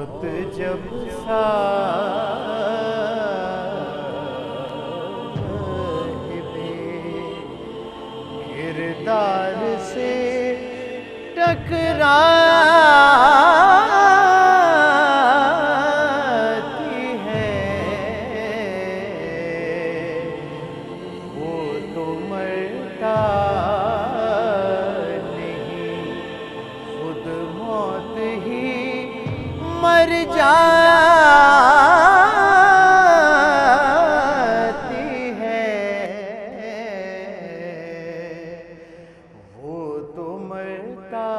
موت جب صاحب کردار سے ٹکراتی ہے وہ تو مرتا نہیں، خود موت ہی مر جاتی ہے، وہ تو مرتا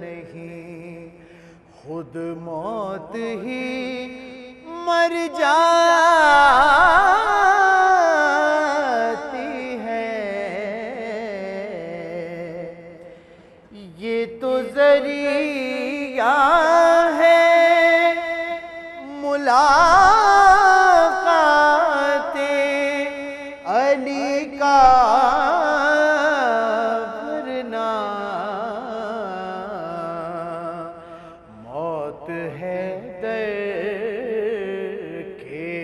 نہیں، خود موت ہی مر جاتی ہے۔ یہ تو ذریعہ ہے ملاقات علی کا، ورنہ موت ہے در کے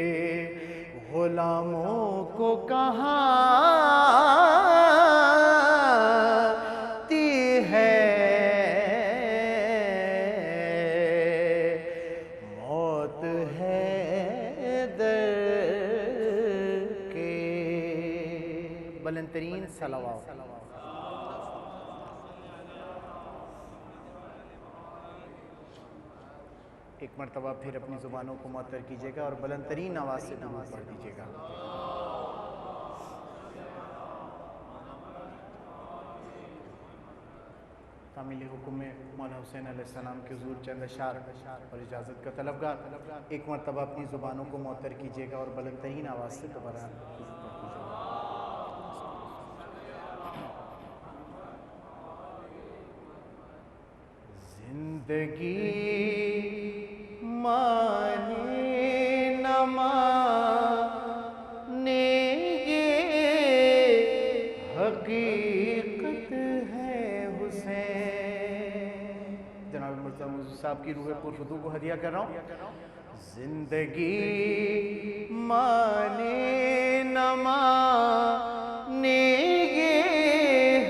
غلاموں کو کہاں بلند ترین صلوات۔ ایک مرتبہ پھر اپنی زبانوں کو معطر کیجیے گا اور بلند ترین آواز سے درود پڑھ دیجیے گا۔ تعمیل حکم میں مولانا حسین علیہ السلام کے حضور چند اشعار اور اجازت کا طلبگار، ایک مرتبہ اپنی زبانوں کو معطر کیجیے گا اور بلند ترین آواز سے دوبارہ زندگی مانے نہ مانے یہ حقیقت ہے حسین۔ جناب مرزا موسیٰ صاحب کی روح پرفتو کو ہدیہ کر رہا ہوں۔ زندگی مانے نہ مانے یہ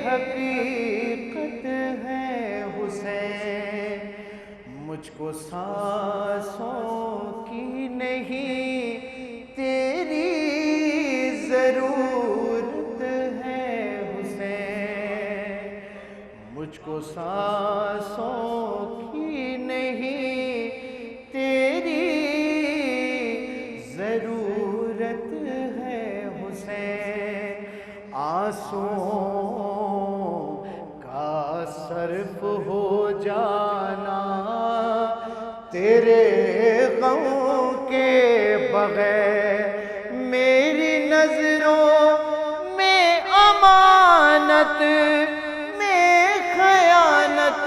حقیقت ہے حسین، مجھ کو سانسوں کی نہیں تیری ضرورت ہے حسین، مجھ کو سانسوں کی نہیں تیری ضرورت ہے حسین، آنسوؤں کا صرف ہو جانا تیرے غم کے بغیر میری نظروں میں امانت میں خیانت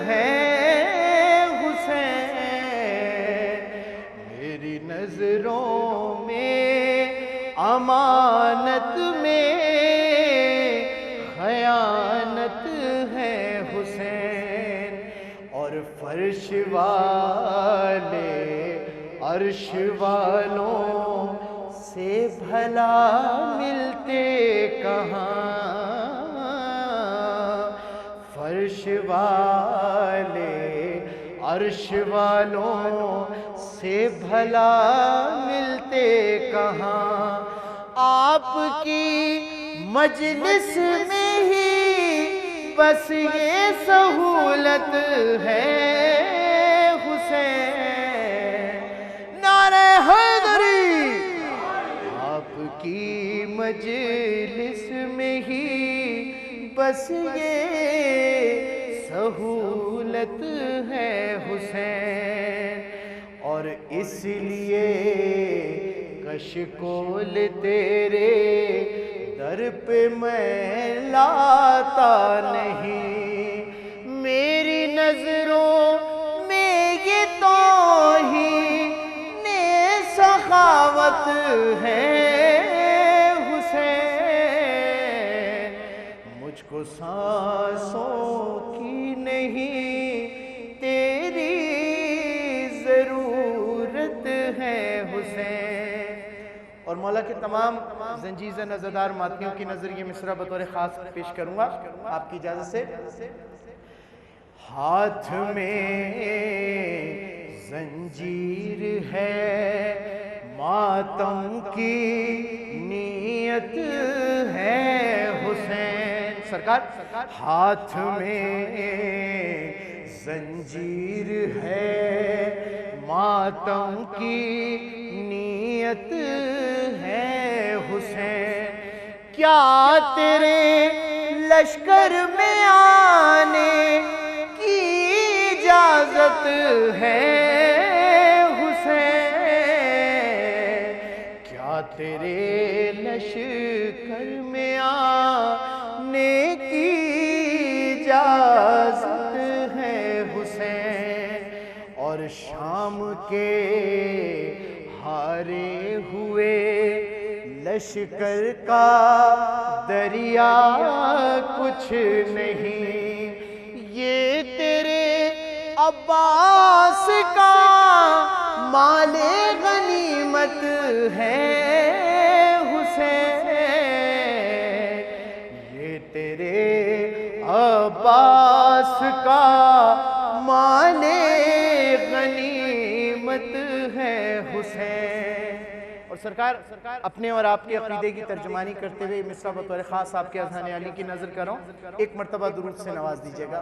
ہے حسین، میری نظروں میں امانت میں خیانت ہے حسین، اور فرش والے عرش والوں سے بھلا ملتے کہاں، فرش والے عرش والوں سے بھلا ملتے کہاں، آپ کی مجلس میں ہی بس یہ سہولت ہے حسین، نعرہ حیدری، آپ کی مجلس میں ہی بس یہ سہولت ہے حسین، اور اس لیے کشکول تیرے در پہ میں لاتا نہیں، میری نظروں میں یہ توہین سخاوت ہے حسین، مجھ کو سانسوں کی نہیں اور مولا کے تمام زنجیز نظردار ماتمیوں کی نظر یہ مصرع بطور خاص پیش کروں گا آپ کی اجازت سے۔ ہاتھ میں زنجیر ہے ماتم کی نیت ہے حسین سرکار، ہاتھ میں زنجیر ہے ماتم کی نیت ہے حسین، کیا تیرے لشکر میں آنے کی اجازت ہے حسین، کیا تیرے لشکر میں آنے کی اجازت ہے حسین، اور شام کے ہارے ہوئے لشکر کا دریا کچھ نہیں، یہ تیرے عباس کا مال غنیمت ہے حسین، یہ تیرے عباس کا مال غنیمت ہے حسین۔ اور سرکار اپنے اور آپ کے عقیدے کی ترجمانی کرتے ہوئے مصرع بطور خاص آپ کے اذہان علی کی نظر کروں، ایک مرتبہ درود سے نواز دیجیے گا۔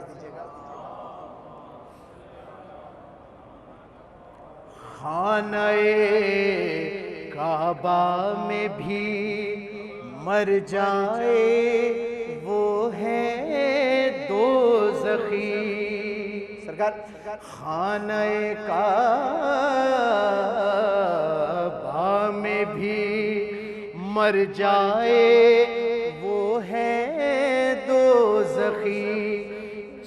خانہ کعبہ میں بھی مر جائے وہ ہے دوزخی، سرکار خانہ کعبہ میں بھی مر جائے وہ ہے دوزخی،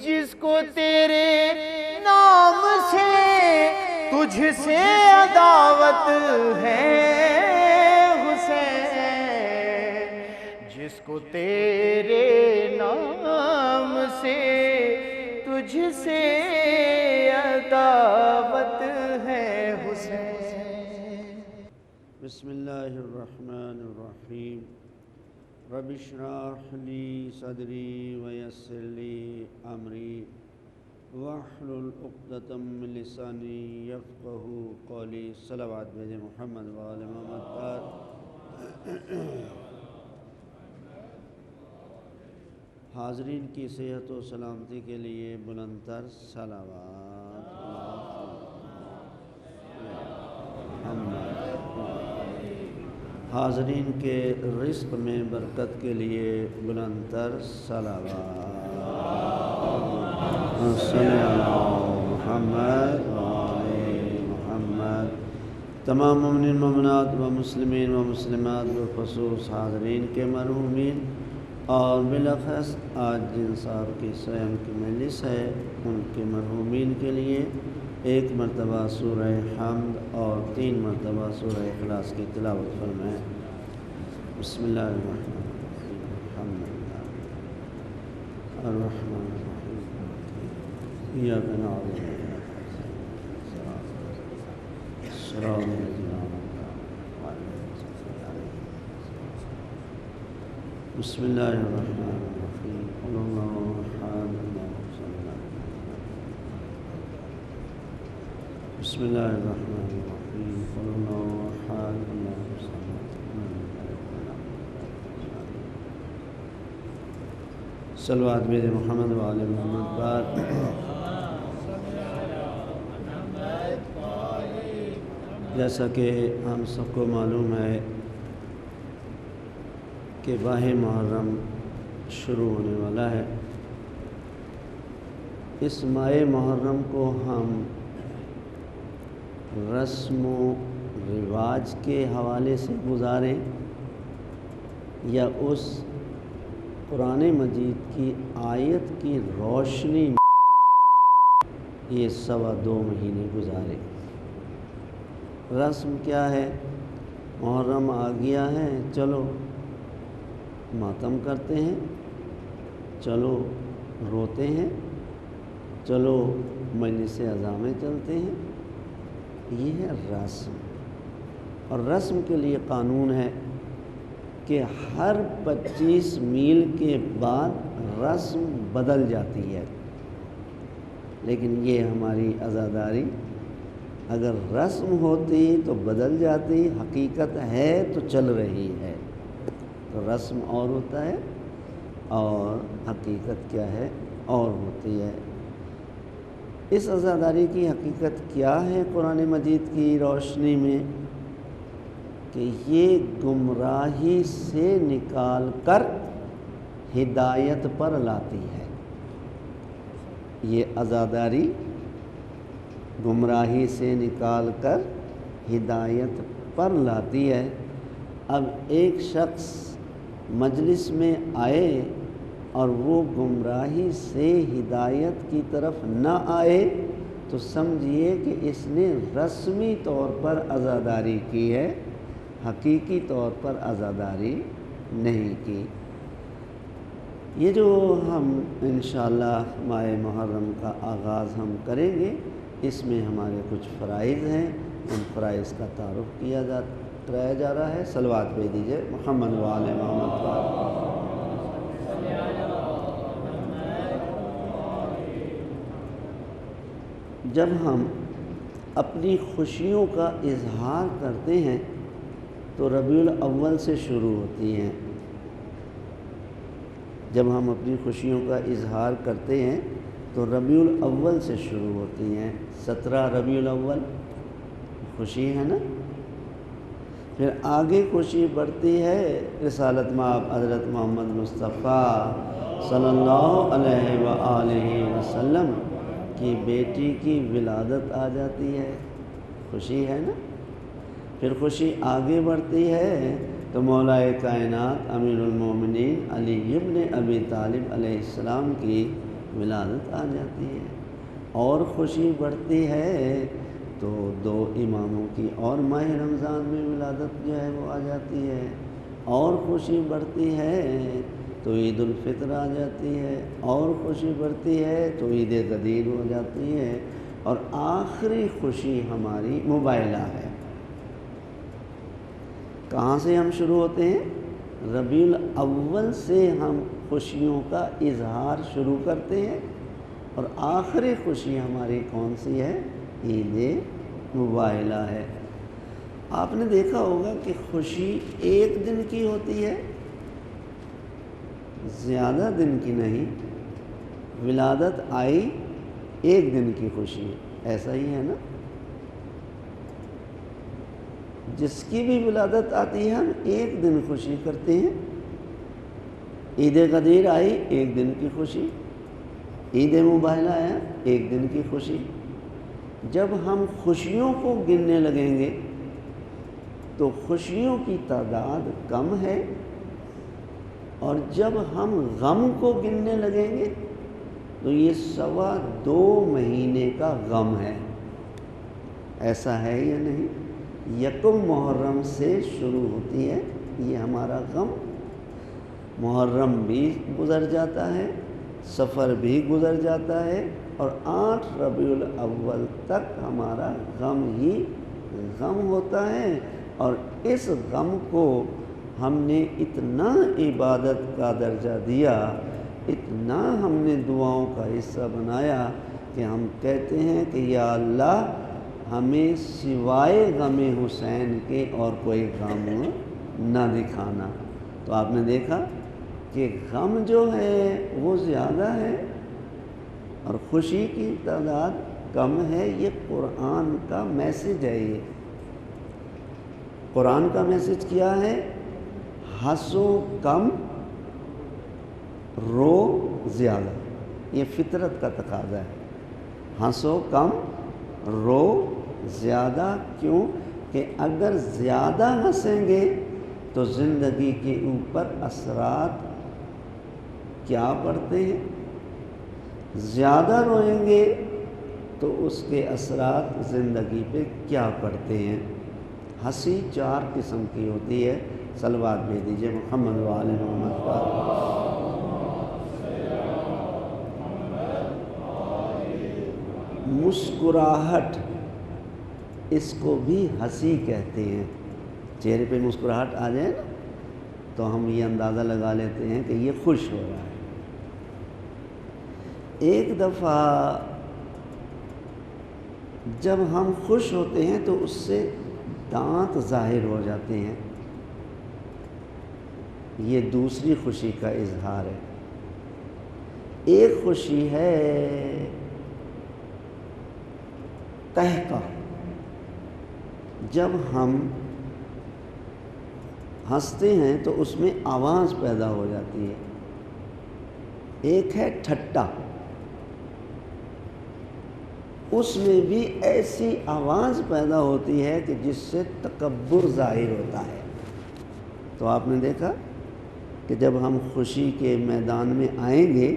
جس کو تیرے نام سے تجھ سے عداوت ہے حسین، جس کو تیرے نام سے تجھ سے عداوت ہے حسین۔ بسم اللہ الرحمن الرحیم، رب اشرح لی صدری ویسر لی امری واحلل عقدۃ من لسانی یفقہوا قولی، صلوات بھیجیں محمد وآل محمد پر۔ حاضرین کی صحت و سلامتی کے لیے بلند تر صلوات۔ حاضرین کے رزق میں برکت کے لیے بلند تر صلوات۔ صلی اللہ محمد وآل محمد۔ تمام مومنین مومنات و مسلمین و مسلمات بخصوص حاضرین کے مرحومین اور بالاخص آج جن صاحب کی سیم کی مجلس ہے ان کے مرحومین کے لیے ایک مرتبہ سورہ حمد اور 3 مرتبہ سورہ اخلاص کی تلاوت فرمائیں۔ بسم اللہ الرحمن الرحیم، الحمد للہ الرحمن الرحیم، ایاک نعبد و ایاک نستعین، صراط الذین انعمت علیہم۔ بسم اللہ الرحمن الرحیم، قل اللہ احد اللہ الصمد۔ بسم اللہ الرحمن الرحیم، قل اللہ احد اللہ الصمد۔ صلوات بھیجیں محمد وآل محمد پر۔ جیسا کہ ہم سب کو معلوم ہے کہ ماہ محرم شروع ہونے والا ہے، اس ماہ محرم کو ہم رسم و رواج کے حوالے سے گزاریں یا اس قرآن مجید کی آیت کی روشنی میں یہ 2.25 مہینے گزارے۔ رسم کیا ہے؟ محرم آ گیا ہے، چلو ماتم کرتے ہیں، چلو روتے ہیں، چلو مجلس عزا میں چلتے ہیں، یہ ہے رسم۔ اور رسم کے لیے قانون ہے کہ ہر 25 میل کے بعد رسم بدل جاتی ہے، لیکن یہ ہماری عزاداری اگر رسم ہوتی تو بدل جاتی، حقیقت ہے تو چل رہی ہے۔ تو رسم اور ہوتا ہے اور حقیقت کیا ہے اور ہوتی ہے۔ اس عزاداری کی حقیقت کیا ہے قرآن مجید کی روشنی میں؟ کہ یہ گمراہی سے نکال کر ہدایت پر لاتی ہے۔ یہ عزاداری گمراہی سے نکال کر ہدایت پر لاتی ہے۔ اب ایک شخص مجلس میں آئے اور وہ گمراہی سے ہدایت کی طرف نہ آئے تو سمجھیے کہ اس نے رسمی طور پر عزاداری کی ہے، حقیقی طور پر عزاداری نہیں کی۔ یہ جو ہم انشاءاللہ ماہ محرم کا آغاز ہم کریں گے، اس میں ہمارے کچھ فرائض ہیں، ان فرائض کا تعارف کرایا جا رہا ہے۔ صلوات بھیج دیجیے محمد و آل محمد و جب ہم اپنی خوشیوں کا اظہار کرتے ہیں تو ربیع الاول سے شروع ہوتی ہیں۔ جب ہم اپنی خوشیوں کا اظہار کرتے ہیں تو ربیع الاول سے شروع ہوتی ہیں۔ 17 ربیع الاول خوشی ہے نا، پھر آگے خوشی بڑھتی ہے رسالت مآب حضرت محمد مصطفیٰ صلی اللہ علیہ وآلہ وسلم کی بیٹی کی ولادت آ جاتی ہے، خوشی ہے نا۔ پھر خوشی آگے بڑھتی ہے تو مولا کائنات امیر المومنین علی ابن ابی طالب علیہ السلام کی ولادت آ جاتی ہے، اور خوشی بڑھتی ہے تو 2 اماموں کی اور ماہ رمضان میں ولادت جو ہے وہ آ جاتی ہے، اور خوشی بڑھتی ہے تو عید الفطر آ جاتی ہے، اور خوشی بڑھتی ہے تو عید غدیر ہو جاتی ہے، اور آخری خوشی ہماری مباہلہ ہے۔ کہاں سے ہم شروع ہوتے ہیں؟ ربیع الاول سے ہم خوشیوں کا اظہار شروع کرتے ہیں، اور آخری خوشی ہماری کون سی ہے؟ عید مباہلہ ہے۔ آپ نے دیکھا ہوگا کہ خوشی ایک دن کی ہوتی ہے، زیادہ دن کی نہیں۔ ولادت آئی، ایک دن کی خوشی، ایسا ہی ہے نا۔ جس کی بھی ولادت آتی ہے ہم ایک دن خوشی کرتے ہیں۔ عید غدیر آئی، ایک دن کی خوشی۔ عید مباہلہ آیا، ایک دن کی خوشی۔ جب ہم خوشیوں کو گننے لگیں گے تو خوشیوں کی تعداد کم ہے، اور جب ہم غم کو گننے لگیں گے تو یہ 2.25 مہینے کا غم ہے۔ ایسا ہے یا نہیں؟ 1 محرم سے شروع ہوتی ہے یہ ہمارا غم، محرم بھی گزر جاتا ہے، سفر بھی گزر جاتا ہے، اور 8 ربیع الاول تک ہمارا غم ہی غم ہوتا ہے۔ اور اس غم کو ہم نے اتنا عبادت کا درجہ دیا، اتنا ہم نے دعاؤں کا حصہ بنایا کہ ہم کہتے ہیں کہ یا اللہ ہمیں سوائے غم حسین کے اور کوئی غم نہ دکھانا۔ تو آپ نے دیکھا کہ غم جو ہے وہ زیادہ ہے اور خوشی کی تعداد کم ہے۔ یہ قرآن کا میسج ہے۔ یہ قرآن کا میسج کیا ہے؟ ہنسو کم، رو زیادہ۔ یہ فطرت کا تقاضا ہے، ہنسو کم، رو زیادہ۔ کیوں کہ اگر زیادہ ہنسیں گے تو زندگی کے اوپر اثرات کیا پڑتے ہیں، زیادہ روئیں گے تو اس کے اثرات زندگی پہ کیا پڑتے ہیں۔ ہنسی 4 قسم کی ہوتی ہے۔ صلوات بھیج دیجیے محمد و آل محمد پر۔ مسکراہٹ، اس کو بھی ہنسی کہتے ہیں۔ چہرے پہ مسکراہٹ آ جائے نا تو ہم یہ اندازہ لگا لیتے ہیں کہ یہ خوش ہو رہا ہے۔ ایک دفعہ جب ہم خوش ہوتے ہیں تو اس سے دانت ظاہر ہو جاتے ہیں، یہ دوسری خوشی کا اظہار ہے۔ ایک خوشی ہے قہقہ، جب ہم ہنستے ہیں تو اس میں آواز پیدا ہو جاتی ہے۔ ایک ہے ٹھٹا، اس میں بھی ایسی آواز پیدا ہوتی ہے کہ جس سے تکبر ظاہر ہوتا ہے۔ تو آپ نے دیکھا کہ جب ہم خوشی کے میدان میں آئیں گے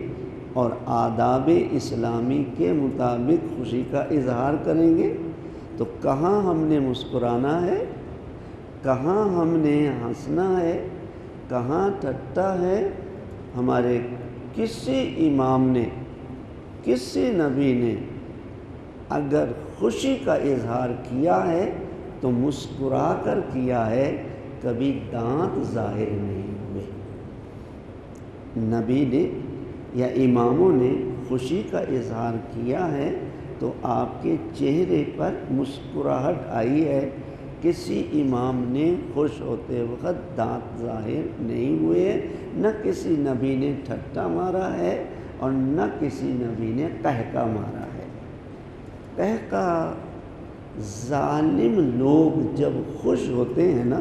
اور آداب اسلامی کے مطابق خوشی کا اظہار کریں گے تو کہاں ہم نے مسکرانا ہے، کہاں ہم نے ہنسنا ہے، کہاں ٹھٹا ہے۔ ہمارے کسی امام نے، کسی نبی نے اگر خوشی کا اظہار کیا ہے تو مسکرا کر کیا ہے، کبھی دانت ظاہر نہیں ہوئے۔ نبی نے یا اماموں نے خوشی کا اظہار کیا ہے تو آپ کے چہرے پر مسکراہٹ آئی ہے۔ کسی امام نے خوش ہوتے وقت دانت ظاہر نہیں ہوئے، نہ کسی نبی نے ٹھٹا مارا ہے اور نہ کسی نبی نے قہقہ مارا ہے۔ قہقہ، ظالم لوگ جب خوش ہوتے ہیں نا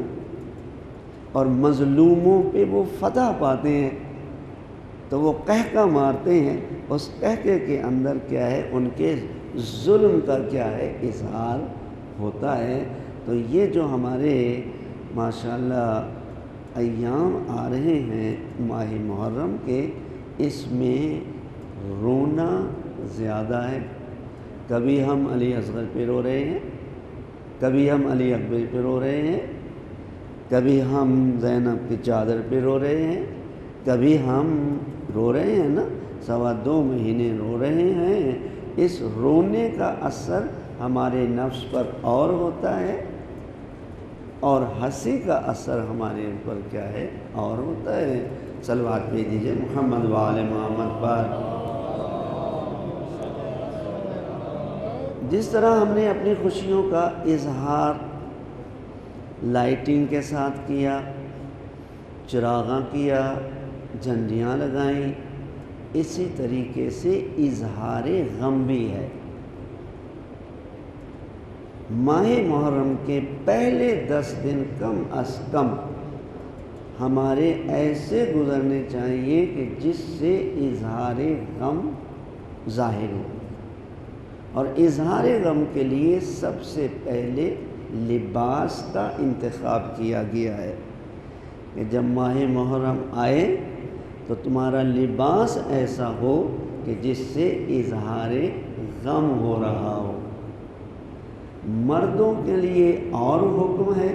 اور مظلوموں پہ وہ فتح پاتے ہیں تو وہ قہقہ مارتے ہیں۔ اس قہقے کے اندر کیا ہے، ان کے ظلم کا کیا ہے، اظہار ہوتا ہے۔ تو یہ جو ہمارے ماشاءاللہ ایام آ رہے ہیں ماہ محرم کے، اس میں رونا زیادہ ہے۔ کبھی ہم علی اصغر پہ رو رہے ہیں، کبھی ہم علی اکبر پہ رو رہے ہیں، کبھی ہم زینب کی چادر پہ رو رہے ہیں، کبھی ہم رو رہے ہیں نا 2.25 مہینے رو رہے ہیں۔ اس رونے کا اثر ہمارے نفس پر اور ہوتا ہے اور ہنسی کا اثر ہمارے اوپر کیا ہے، اور ہوتا ہے۔ صلوات بھیج دیجیے محمد و آل محمد پر۔ جس طرح ہم نے اپنی خوشیوں کا اظہار لائٹنگ کے ساتھ کیا، چراغاں کیا، جھنڈیاں لگائیں، اسی طریقے سے اظہار غم بھی ہے۔ ماہ محرم کے پہلے 10 دن کم از کم ہمارے ایسے گزرنے چاہیے کہ جس سے اظہار غم ظاہر ہو، اور اظہار غم کے لیے سب سے پہلے لباس کا انتخاب کیا گیا ہے کہ جب ماہ محرم آئے تو تمہارا لباس ایسا ہو کہ جس سے اظہار غم ہو رہا ہو۔ مردوں کے لیے اور حکم ہے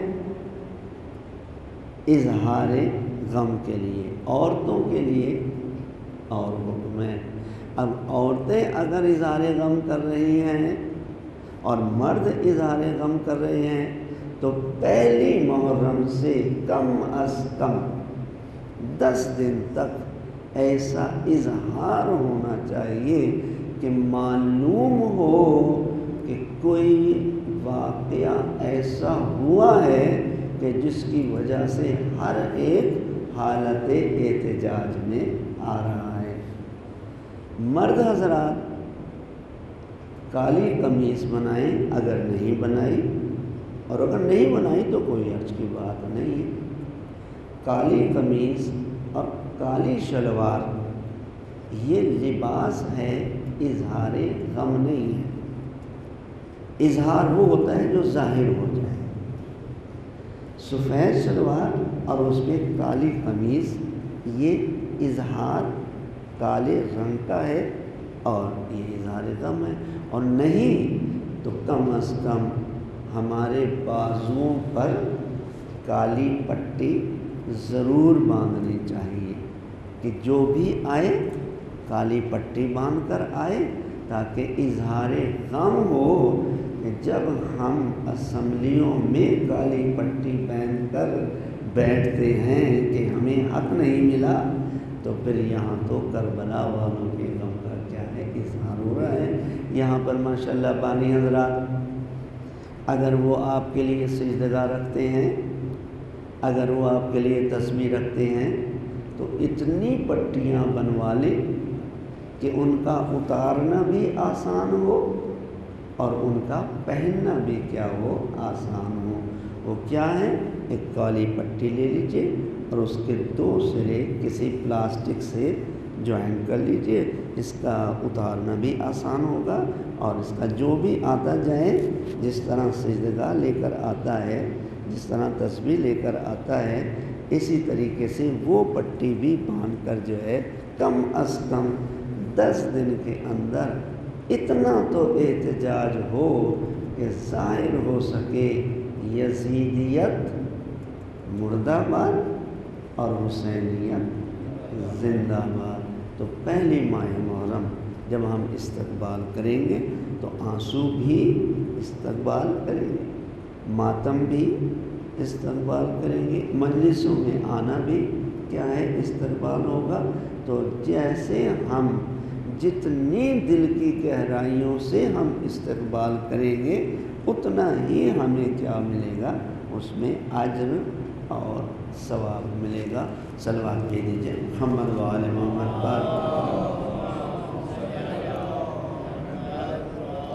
اظہار غم کے لیے، عورتوں کے لیے اور حکم ہے۔ اب عورتیں اگر اظہار غم کر رہی ہیں اور مرد اظہار غم کر رہے ہیں تو پہلی محرم سے کم از کم 10 دن تک ایسا اظہار ہونا چاہیے کہ معلوم ہو کہ کوئی واقعہ ایسا ہوا ہے کہ جس کی وجہ سے ہر ایک حالت احتجاج میں آ رہا ہے۔ مرد حضرات کالی قمیص بنائیں اگر نہیں بنائی، اور اگر نہیں بنائی تو کوئی حرج کی بات نہیں ہے۔ کالی قمیص اور کالی شلوار یہ لباس ہے، اظہار غم نہیں ہے۔ اظہار وہ ہوتا ہے جو ظاہر ہو جائے۔ سفید شلوار اور اس پہ کالی قمیص، یہ اظہار کالے رنگ کا ہے اور یہ اظہار غم ہے۔ اور نہیں تو کم از کم ہمارے بازوؤں پر کالی پٹی ضرور باندھنی چاہیے کہ جو بھی آئے کالی پٹی باندھ کر آئے تاکہ اظہار غم ہو کہ جب ہم اسمبلیوں میں کالی پٹی پہن کر بیٹھتے ہیں کہ ہمیں حق نہیں ملا، تو پھر یہاں تو کربلا والوں کے غم کا کیا ہے، اظہار ہو رہا ہے۔ یہاں پر ماشاءاللہ بانی حضرات اگر وہ آپ کے لیے سجدگاہ رکھتے ہیں، اگر وہ آپ کے لیے تسبیح رکھتے ہیں، تو اتنی پٹیاں بنوا لیں کہ ان کا اتارنا بھی آسان ہو اور ان کا پہننا بھی کیا ہو، آسان ہو۔ وہ کیا ہے، ایک کالی پٹی لے لیجئے اور اس کے 2 سرے کسی پلاسٹک سے جوائن کر لیجئے، اس کا اتارنا بھی آسان ہوگا اور اس کا جو بھی آتا جائے، جس طرح سجدگاہ لے کر آتا ہے، جس طرح تسبیح لے کر آتا ہے، اسی طریقے سے وہ پٹی بھی باندھ کر جو ہے کم از کم 10 دن کے اندر اتنا تو احتجاج ہو کہ ظاہر ہو سکے یزیدیت مردہ آباد اور حسینیت زندہ باد۔ تو پہلی ماہ محرم جب ہم استقبال کریں گے تو آنسو بھی استقبال کریں گے، ماتم بھی استقبال کریں گے، مجلسوں میں آنا بھی کیا ہے، استقبال ہوگا۔ تو جیسے ہم جتنی دل کی گہرائیوں سے ہم استقبال کریں گے اتنا ہی ہمیں کیا ملے گا، اس میں اجر اور ثواب ملے گا۔ صلوات بھیج دیجیے محمد و آل محمد پر۔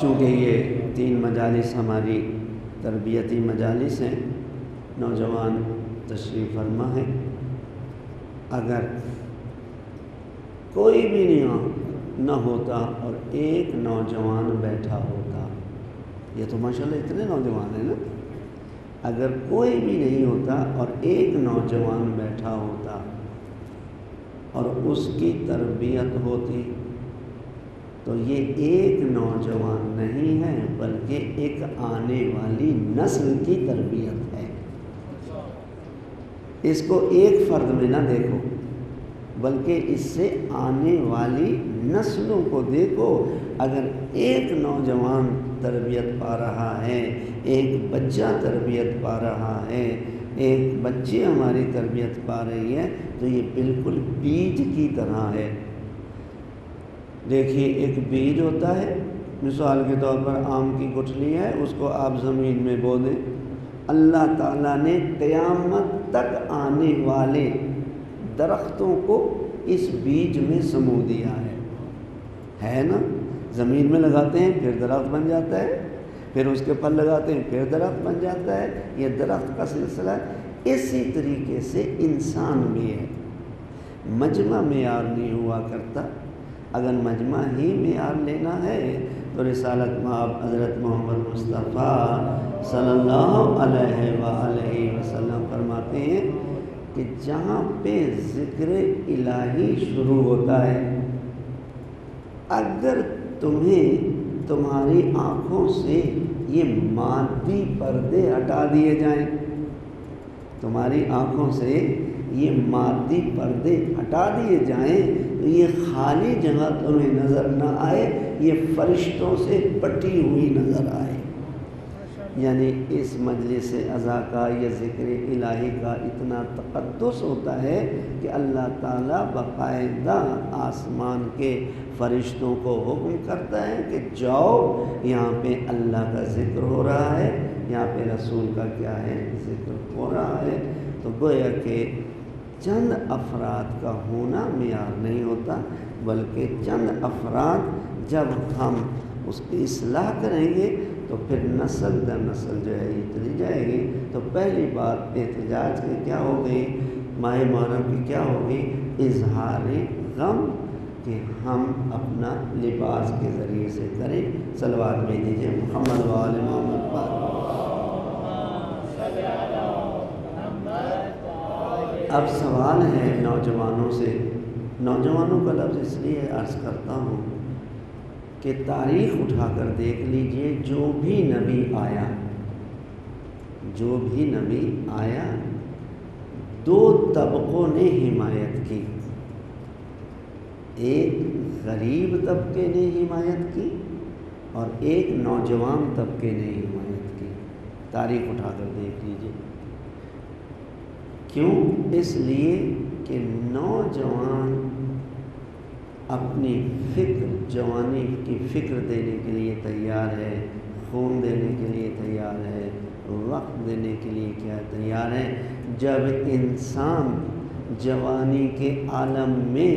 چونکہ یہ 3 مجالس ہماری تربیتی مجالس ہیں، نوجوان تشریف فرما ہے، اگر کوئی بھی نہ ہوتا اور ایک نوجوان بیٹھا ہوتا، یہ تو ماشاءاللہ اتنے نوجوان ہیں نا، اگر کوئی بھی نہیں ہوتا اور ایک نوجوان بیٹھا ہوتا اور اس کی تربیت ہوتی، تو یہ ایک نوجوان نہیں ہے بلکہ ایک آنے والی نسل کی تربیت ہے۔ اس کو ایک فرد میں نہ دیکھو بلکہ اس سے آنے والی نسلوں کو دیکھو۔ اگر ایک نوجوان تربیت پا رہا ہے، ایک بچہ تربیت پا رہا ہے، ایک بچی ہماری تربیت پا رہی ہے، تو یہ بالکل بیج کی طرح ہے۔ دیکھیے ایک بیج ہوتا ہے، مثال کے طور پر آم کی گٹھلی ہے، اس کو آپ زمین میں بو دیں، اللہ تعالیٰ نے قیامت تک آنے والے درختوں کو اس بیج میں سمو دیا ہے نا؟ زمین میں لگاتے ہیں پھر درخت بن جاتا ہے، پھر اس کے پھل لگاتے ہیں پھر درخت بن جاتا ہے، یہ درخت کا سلسلہ ہے۔ اسی طریقے سے انسان بھی ہے، مجمع معیار نہیں ہوا کرتا۔ اگر مجمع ہی معیار لینا ہے تو رسالت مآب حضرت محمد مصطفیٰ صلی اللہ علیہ وآلہ وسلم فرماتے ہیں کہ جہاں پہ ذکر الہی شروع ہوتا ہے، اگر تمہیں تمہاری آنکھوں سے یہ مادی پردے ہٹا دیے جائیں، تمہاری آنکھوں سے یہ مادی پردے ہٹا دیے جائیں تو یہ خالی جگہ تمہیں نظر نہ آئے، یہ فرشتوں سے پٹی ہوئی نظر آئے۔ یعنی اس مجلس عزا کا یا ذکر الہی کا اتنا تقدس ہوتا ہے کہ اللہ تعالیٰ باقاعدہ آسمان کے فرشتوں کو حکم کرتا ہے کہ جاؤ، یہاں پہ اللہ کا ذکر ہو رہا ہے، یہاں پہ رسول کا کیا ہے، ذکر ہو رہا ہے۔ تو گویا کہ چند افراد کا ہونا معیار نہیں ہوتا، بلکہ چند افراد جب ہم اس کی اصلاح کریں گے تو پھر نسل در نسل جو ہے یہ چلی جائے گی۔ تو پہلی بات احتجاج کی کیا ہو گئی، ماہ محرم کی کیا ہوگی، اظہار غم کہ ہم اپنا لباس کے ذریعے سے کریں۔ صلوات بھیج دیجیے محمد و آل محمد پر۔ اب سوال ہے نوجوانوں سے، نوجوانوں کا لفظ اس لیے عرض کرتا ہوں کہ تاریخ اٹھا کر دیکھ لیجئے، جو بھی نبی آیا، جو بھی نبی آیا، 2 طبقوں نے حمایت کی، ایک غریب طبقے نے حمایت کی اور ایک نوجوان طبقے نے حمایت کی۔ تاریخ اٹھا کر دیکھ لیجیے۔ کیوں؟ اس لیے کہ نوجوان اپنی فکر، جوانی کی فکر دینے کے لیے تیار ہے، خون دینے کے لیے تیار ہے، وقت دینے کے لیے کیا تیار ہے۔ جب انسان جوانی کے عالم میں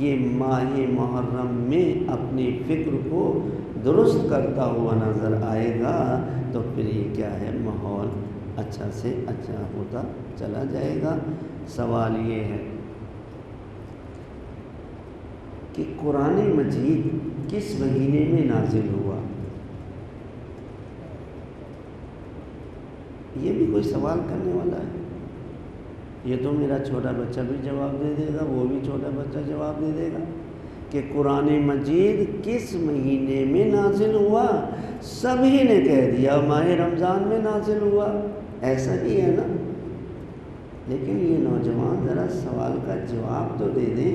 یہ ماہ محرم میں اپنی فکر کو درست کرتا ہوا نظر آئے گا تو پھر یہ کیا ہے، ماحول اچھا سے اچھا ہوتا چلا جائے گا۔ سوال یہ ہے کہ قرآن مجید کس مہینے میں نازل ہوا؟ یہ بھی کوئی سوال کرنے والا ہے؟ یہ تو میرا چھوٹا بچہ بھی جواب دے دے گا، وہ بھی چھوٹا بچہ جواب دے دے گا کہ قرآن مجید کس مہینے میں نازل ہوا؟ سبھی نے کہہ دیا ماہ رمضان میں نازل ہوا، ایسا ہی ہے نا؟ لیکن یہ نوجوان ذرا سوال کا جواب تو دے دیں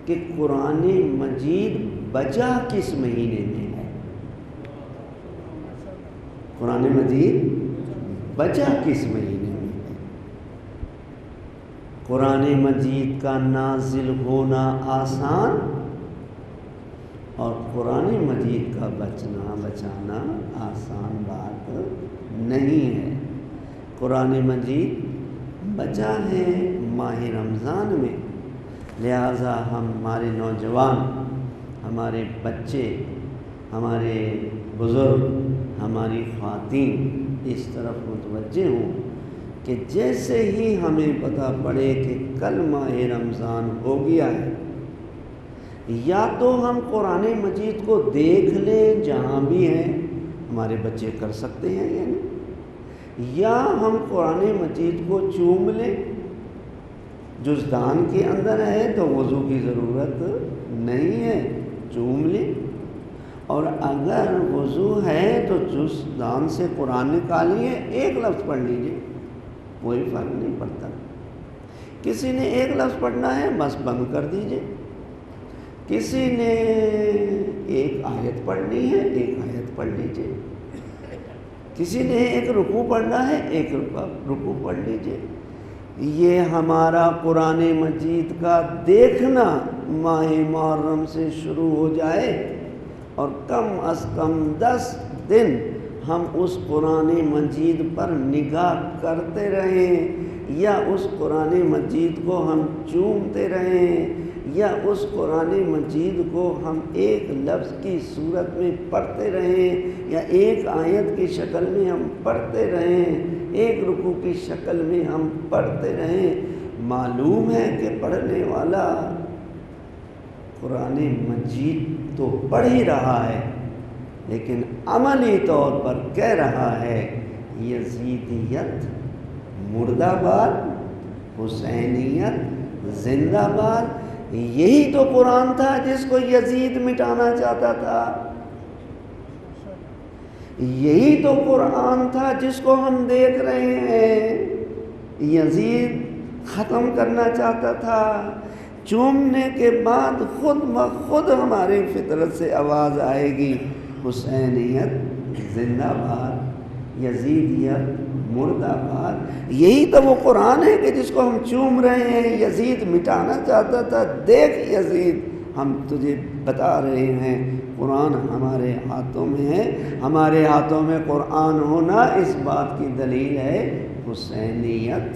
کہ قرآن مجید بچا کس مہینے میں ہے؟ قرآن مجید بچا کس مہینے میں ہے؟ قرآن مجید کا نازل ہونا آسان اور قرآن مجید کا بچانا آسان بات نہیں ہے۔ قرآن مجید بچا ہے ماہ رمضان میں، لہٰذا ہمارے نوجوان، ہمارے بچے، ہمارے بزرگ، ہماری خواتین اس طرف متوجہ ہوں کہ جیسے ہی ہمیں پتہ پڑے کہ کل ماہ رمضان ہو گیا ہے، یا تو ہم قرآن مجید کو دیکھ لیں جہاں بھی ہیں، ہمارے بچے کر سکتے ہیں یعنی، یا ہم قرآن مجید کو چوم لیں، جزدان کے اندر ہے تو وضو کی ضرورت نہیں ہے، چوم لیں، اور اگر وضو ہے تو جزدان سے قرآن نکالیے، ایک لفظ پڑھ لیجیے، کوئی فرق نہیں پڑتا۔ کسی نے ایک لفظ پڑھنا ہے بس بند کر دیجیے، کسی نے ایک آیت پڑھنی ہے ایک آیت پڑھ لیجیے، کسی نے ایک رکوع پڑھنا ہے ایک رکوع پڑھ لیجیے۔ یہ ہمارا قرآن مجید کا دیکھنا ماہ محرم سے شروع ہو جائے اور کم از کم 10 دن ہم اس قرآن مجید پر نگاہ کرتے رہیں، یا اس قرآن مجید کو ہم چومتے رہیں، یا اس قرآن مجید کو ہم ایک لفظ کی صورت میں پڑھتے رہیں، یا ایک آیت کی شکل میں ہم پڑھتے رہیں، ایک رکوع کی شکل میں ہم پڑھتے رہیں، معلوم ہے کہ پڑھنے والا قرآن مجید تو پڑھ ہی رہا ہے لیکن عملی طور پر کہہ رہا ہے یزیدیت مردہ باد، حسینیت زندہ باد۔ یہی تو قرآن تھا جس کو یزید مٹانا چاہتا تھا، یہی تو قرآن تھا جس کو ہم دیکھ رہے ہیں یزید ختم کرنا چاہتا تھا۔ چومنے کے بعد خود بخود ہماری فطرت سے آواز آئے گی حسینیت زندہ باد، یزیدیت مردہ باد۔ یہی تو وہ قرآن ہے کہ جس کو ہم چوم رہے ہیں، یزید مٹانا چاہتا تھا، دیکھ یزید ہم تجھے بتا رہے ہیں قرآن ہمارے ہاتھوں میں ہے۔ ہمارے ہاتھوں میں قرآن ہونا اس بات کی دلیل ہے حسینیت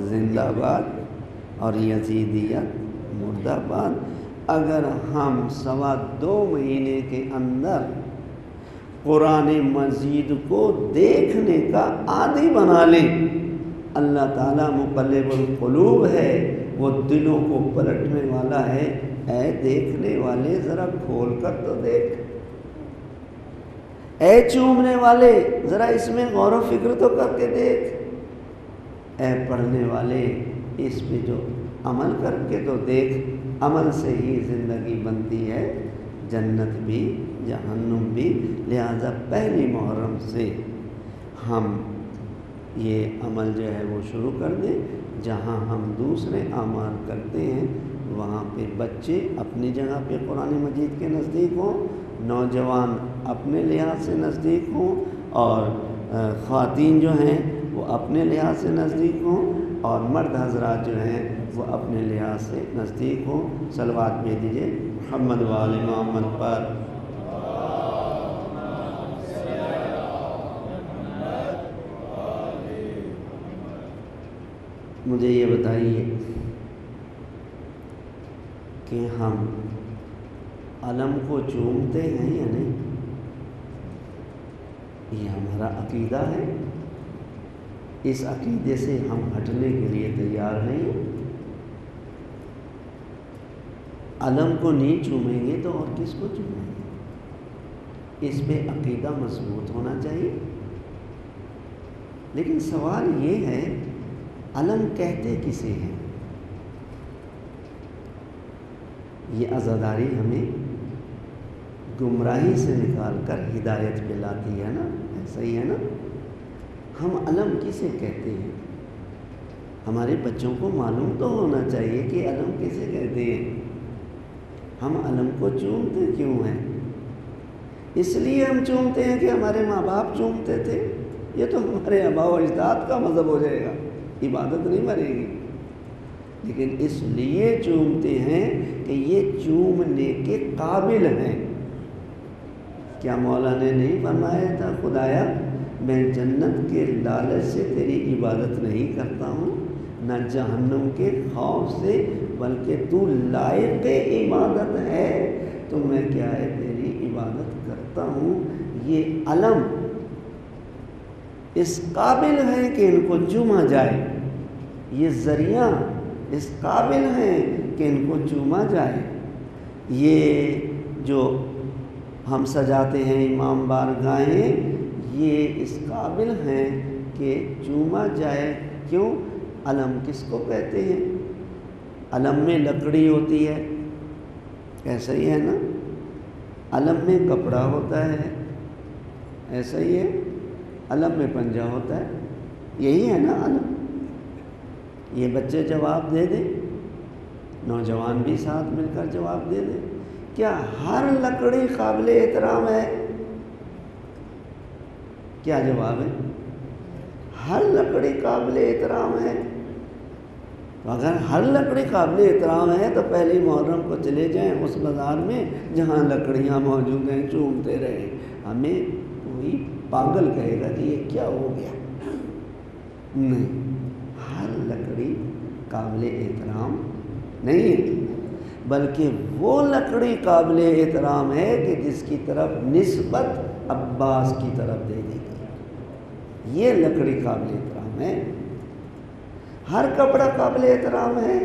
زندہ باد اور یزیدیت مردہ باد۔ اگر ہم 2.25 مہینے کے اندر قرآن مجید کو دیکھنے کا عادی بنا لیں، اللہ تعالیٰ مقلب القلوب ہے، وہ دلوں کو پلٹنے والا ہے۔ اے دیکھنے والے ذرا کھول کر تو دیکھ، اے چومنے والے ذرا اس میں غور و فکر تو کر کے دیکھ، اے پڑھنے والے اس پہ جو عمل کر کے تو دیکھ۔ عمل سے ہی زندگی بنتی ہے، جنت بھی جہنم بھی۔ لہذا پہلی محرم سے ہم یہ عمل جو ہے وہ شروع کر دیں، جہاں ہم دوسرے اعمال کرتے ہیں وہاں پہ بچے اپنی جگہ پہ قرآن مجید کے نزدیک ہوں، نوجوان اپنے لحاظ سے نزدیک ہوں، اور خواتین جو ہیں وہ اپنے لحاظ سے نزدیک ہوں، اور مرد حضرات جو ہیں وہ اپنے لحاظ سے نزدیک ہوں۔ صلوات بھیج دیجیے محمد و آل محمد پر۔ مجھے یہ بتائیے کہ ہم علم کو چومتے ہیں یا نہیں؟ یہ ہمارا عقیدہ ہے، اس عقیدے سے ہم ہٹنے کے لیے تیار نہیں ہیں۔ علم کو نہیں چومیں گے تو اور کس کو چومیں گے؟ اس پہ عقیدہ مضبوط ہونا چاہیے۔ لیکن سوال یہ ہے، علم کہتے کسے ہیں؟ یہ عزاداری ہمیں گمراہی سے نکال کر ہدایت پہ لاتی ہے نا، ایسا ہی ہے نا؟ ہم علم کسے کہتے ہیں؟ ہمارے بچوں کو معلوم تو ہونا چاہیے کہ علم کسے کہتے ہیں۔ ہم علم کو چومتے کیوں ہیں؟ اس لیے ہم چومتے ہیں کہ ہمارے ماں باپ چومتے تھے۔ یہ تو ہمارے آباء و اجداد کا مذہب ہو جائے گا، عبادت نہیں بنے گی۔ لیکن اس لیے چومتے ہیں کہ یہ چومنے کے قابل ہیں۔ کیا مولا نے نہیں فرمایا تھا، خدایا میں جنت کے لالچ سے تیری عبادت نہیں کرتا ہوں، نہ جہنم کے خوف سے، بلکہ تو لائق عبادت ہے تو میں کیا ہے تیری عبادت کرتا ہوں۔ یہ علم اس قابل ہے کہ ان کو چوما جائے، یہ ذریعہ اس قابل ہیں کہ ان کو چوما جائے۔ یہ جو ہم سجاتے ہیں امام بارگاہیں، یہ اس قابل ہیں کہ چوما جائے۔ کیوں؟ علم کس کو کہتے ہیں؟ علم میں لکڑی ہوتی ہے، ایسا ہی ہے نا؟ علم میں کپڑا ہوتا ہے، ایسا ہی ہے؟ علم میں پنجہ ہوتا ہے، یہی ہے نا علم؟ یہ بچے جواب دے دیں، نوجوان بھی ساتھ مل کر جواب دے دیں۔ کیا ہر لکڑی قابل احترام ہے؟ کیا جواب ہے؟ ہر لکڑی قابل احترام ہے؟ تو اگر ہر لکڑی قابل احترام ہے تو پہلی محرم کو چلے جائیں اس بازار میں جہاں لکڑیاں موجود ہیں، چومتے رہیں۔ ہمیں کوئی پاگل کہے گا کہ یہ کیا ہو گیا؟ نہیں، ہر لکڑی قابل احترام نہیں ہے، بلکہ وہ لکڑی قابل احترام ہے کہ جس کی طرف نسبت عباس کی طرف دے دی گئی، یہ لکڑی قابل احترام ہے۔ ہر کپڑا قابل احترام ہے۔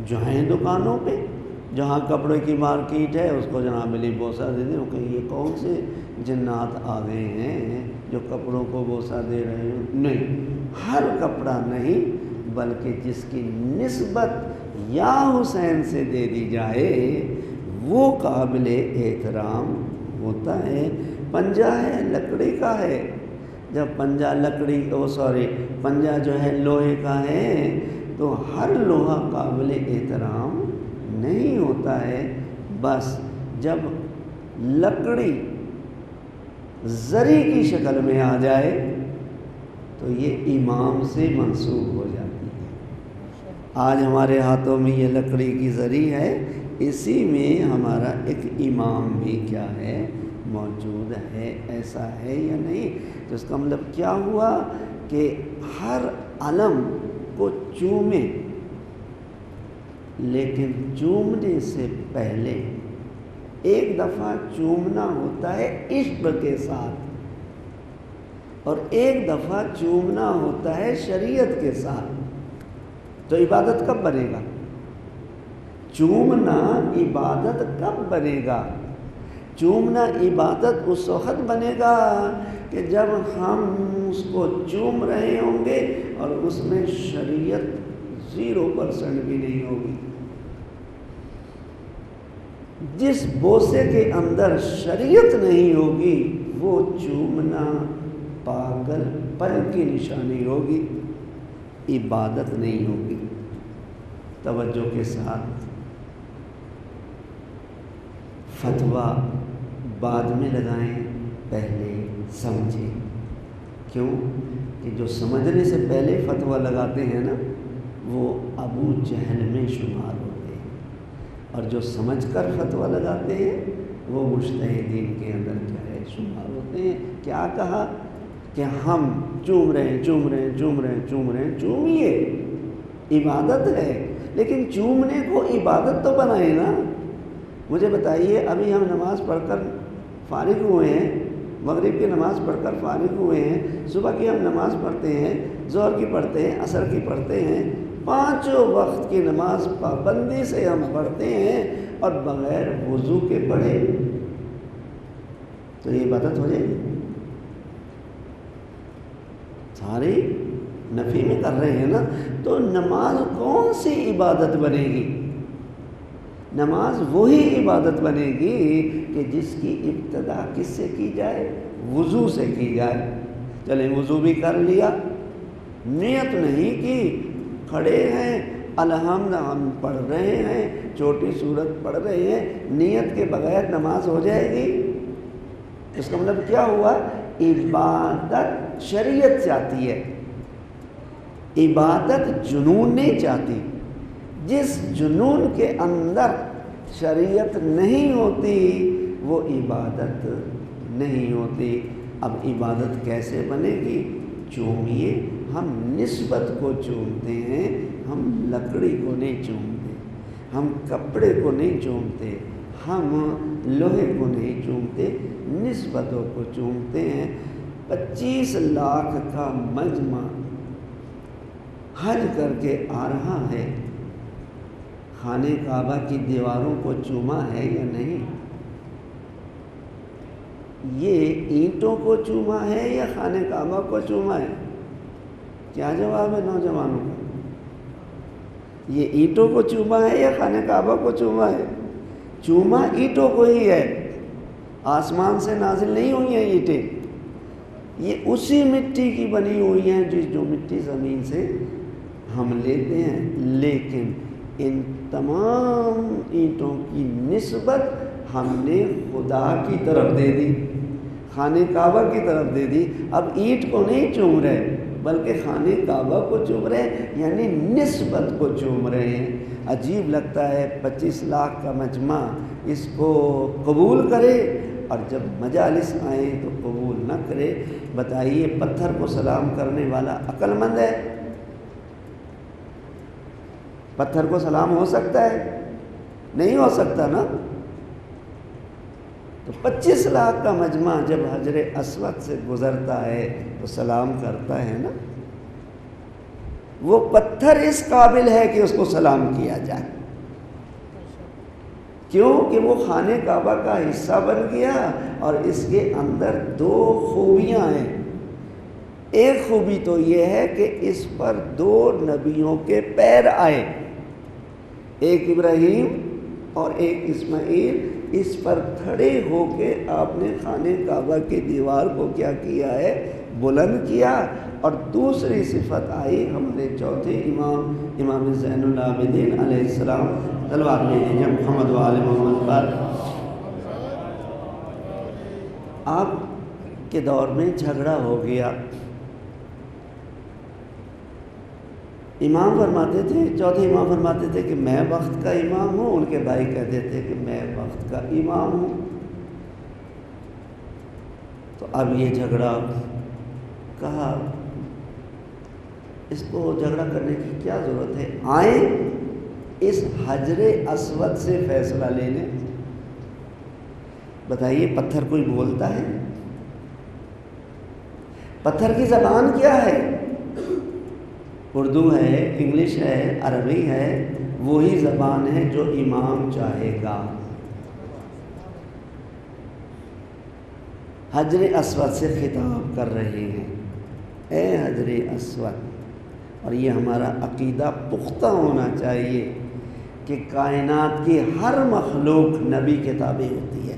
جائیں دکانوں پہ، جہاں کپڑے کی مارکیٹ ہے اس کو جناب علی بوسہ دے دیں کہ یہ کون سے جنات آ گئے ہیں جو کپڑوں کو بوسہ دے رہے ہیں؟ نہیں، ہر کپڑا نہیں، بلکہ جس کی نسبت یا حسین سے دے دی جائے وہ قابل احترام ہوتا ہے۔ پنجہ ہے، لکڑی کا ہے، جب پنجہ پنجہ جو ہے لوہے کا ہے تو ہر لوہا قابل احترام نہیں ہوتا ہے۔ بس جب لکڑی زری کی شکل میں آ جائے تو یہ امام سے منسوب ہو جاتی ہے۔ آج ہمارے ہاتھوں میں یہ لکڑی کی زری ہے، اسی میں ہمارا ایک امام بھی کیا ہے موجود ہے، ایسا ہے یا نہیں؟ تو اس کا مطلب کیا ہوا کہ ہر علم کو چومے، لیکن چومنے سے پہلے ایک دفعہ چومنا ہوتا ہے عشق کے ساتھ، اور ایک دفعہ چومنا ہوتا ہے شریعت کے ساتھ۔ تو عبادت کب بنے گا؟ چومنا عبادت کب بنے گا؟ چومنا عبادت اس وقت بنے گا کہ جب ہم اس کو چوم رہے ہوں گے اور اس میں شریعت 0% بھی نہیں ہوگی۔ جس بوسے کے اندر شریعت نہیں ہوگی وہ چومنا پاگل پن کی نشانی ہوگی، عبادت نہیں ہوگی۔ توجہ کے ساتھ فتویٰ بعد میں لگائیں، پہلے سمجھیں۔ کیوں کہ جو سمجھنے سے پہلے فتویٰ لگاتے ہیں نا وہ ابو جہل میں شمار ہوتے ہیں، اور جو سمجھ کر فتویٰ لگاتے ہیں وہ مجتہدین کے اندر کیا ہے شمار ہوتے ہیں۔ کیا کہا کہ ہم چوم رہے ہیں، چوم رہے ہیں، چوم رہے ہیں، چوم رہے ہیں۔ چومیے، عبادت ہے، لیکن چومنے کو عبادت تو بنائے نا۔ مجھے بتائیے، ابھی ہم نماز پڑھ کر فارغ ہوئے ہیں، مغرب کی نماز پڑھ کر فارغ ہوئے ہیں، صبح کی ہم نماز پڑھتے ہیں، ظہر کی پڑھتے ہیں، عصر کی پڑھتے ہیں، پانچوں وقت کی نماز پابندی سے ہم پڑھتے ہیں، اور بغیر وضو کے پڑھے تو یہ عبادت ہو جائے گی؟ ساری نفی میں کر رہے ہیں نا۔ تو نماز کون سی عبادت بنے گی؟ نماز وہی عبادت بنے گی کہ جس کی ابتدا کس سے کی جائے؟ وضو سے کی جائے۔ چلیں وضو بھی کر لیا، نیت نہیں کی، کھڑے ہیں، الحمد ہم پڑھ رہے ہیں، چھوٹی سورت پڑھ رہے ہیں، نیت کے بغیر نماز ہو جائے گی؟ اس کا مطلب کیا ہوا؟ عبادت شریعت چاہتی ہے، عبادت جنون نہیں چاہتی۔ جس جنون کے اندر شریعت نہیں ہوتی وہ عبادت نہیں ہوتی۔ اب عبادت کیسے بنے گی؟ چومیے، ہم نسبت کو چومتے ہیں، ہم لکڑی کو نہیں چومتے، ہم کپڑے کو نہیں چومتے، ہم لوہے کو نہیں چومتے، نسبتوں کو چومتے ہیں۔ 25 لاکھ کا مجمع حج کر کے آ رہا ہے، خانہ کعبہ کی دیواروں کو چوما ہے یا نہیں؟ یہ اینٹوں کو چوما ہے یا خانہ کعبہ کو چوما ہے؟ کیا جواب ہے نوجوانوں کا؟ یہ اینٹوں کو چوما ہے یا خانہ کعبہ کو چوما ہے؟ چوما اینٹوں کو ہی ہے، آسمان سے نازل نہیں ہوئی ہیں اینٹیں، یہ اسی مٹی کی بنی ہوئی ہیں جو مٹی زمین سے ہم لیتے ہیں، لیکن ان تمام اینٹوں کی نسبت ہم نے خدا کی طرف دے دی، خانہ کعبہ کی طرف دے دی۔ اب اینٹ کو نہیں چوم رہے بلکہ خانہ کعبہ کو چوم رہے ہیں، یعنی نسبت کو چوم رہے ہیں۔ عجیب لگتا ہے 25 لاکھ کا مجمع اس کو قبول کرے اور جب مجالس آئیں تو قبول نہ کرے۔ بتائیے پتھر کو سلام کرنے والا عقل مند ہے؟ پتھر کو سلام ہو سکتا ہے؟ نہیں ہو سکتا نا۔ تو 25 لاکھ کا مجمع جب حجر اسود سے گزرتا ہے تو سلام کرتا ہے نا۔ وہ پتھر اس قابل ہے کہ اس کو سلام کیا جائے، کیوں کہ وہ خانہ کعبہ کا حصہ بن گیا، اور اس کے اندر 2 خوبیاں ہیں۔ ایک خوبی تو یہ ہے کہ اس پر 2 نبیوں کے پیر آئے، ایک ابراہیم اور ایک اسماعیل، اس پر کھڑے ہو کے آپ نے خانہ کعبہ کی دیوار کو کیا کیا ہے؟ بلند کیا۔ اور دوسری صفت آئی ہمارے چوتھے امام زین العابدین علیہ السلام، تلوار میں دیجیے محمد و آل محمد پر۔ آپ کے دور میں جھگڑا ہو گیا، امام فرماتے تھے، چوتھے امام فرماتے تھے کہ میں وقت کا امام ہوں، ان کے بھائی کہتے تھے کہ میں وقت کا امام ہوں۔ تو اب یہ جھگڑا، کہا اس کو جھگڑا کرنے کی کیا ضرورت ہے، آئیں اس حجر اسود سے فیصلہ لے لیں۔ بتائیے پتھر کوئی بولتا ہے؟ پتھر کی زبان کیا ہے؟ اردو ہے، انگلش ہے، عربی ہے، وہی زبان ہے جو امام چاہے گا۔ حجر اسود سے خطاب کر رہے ہیں، اے حجر اسود۔ اور یہ ہمارا عقیدہ پختہ ہونا چاہیے کہ کائنات کی ہر مخلوق نبی کے تابع ہوتی ہے،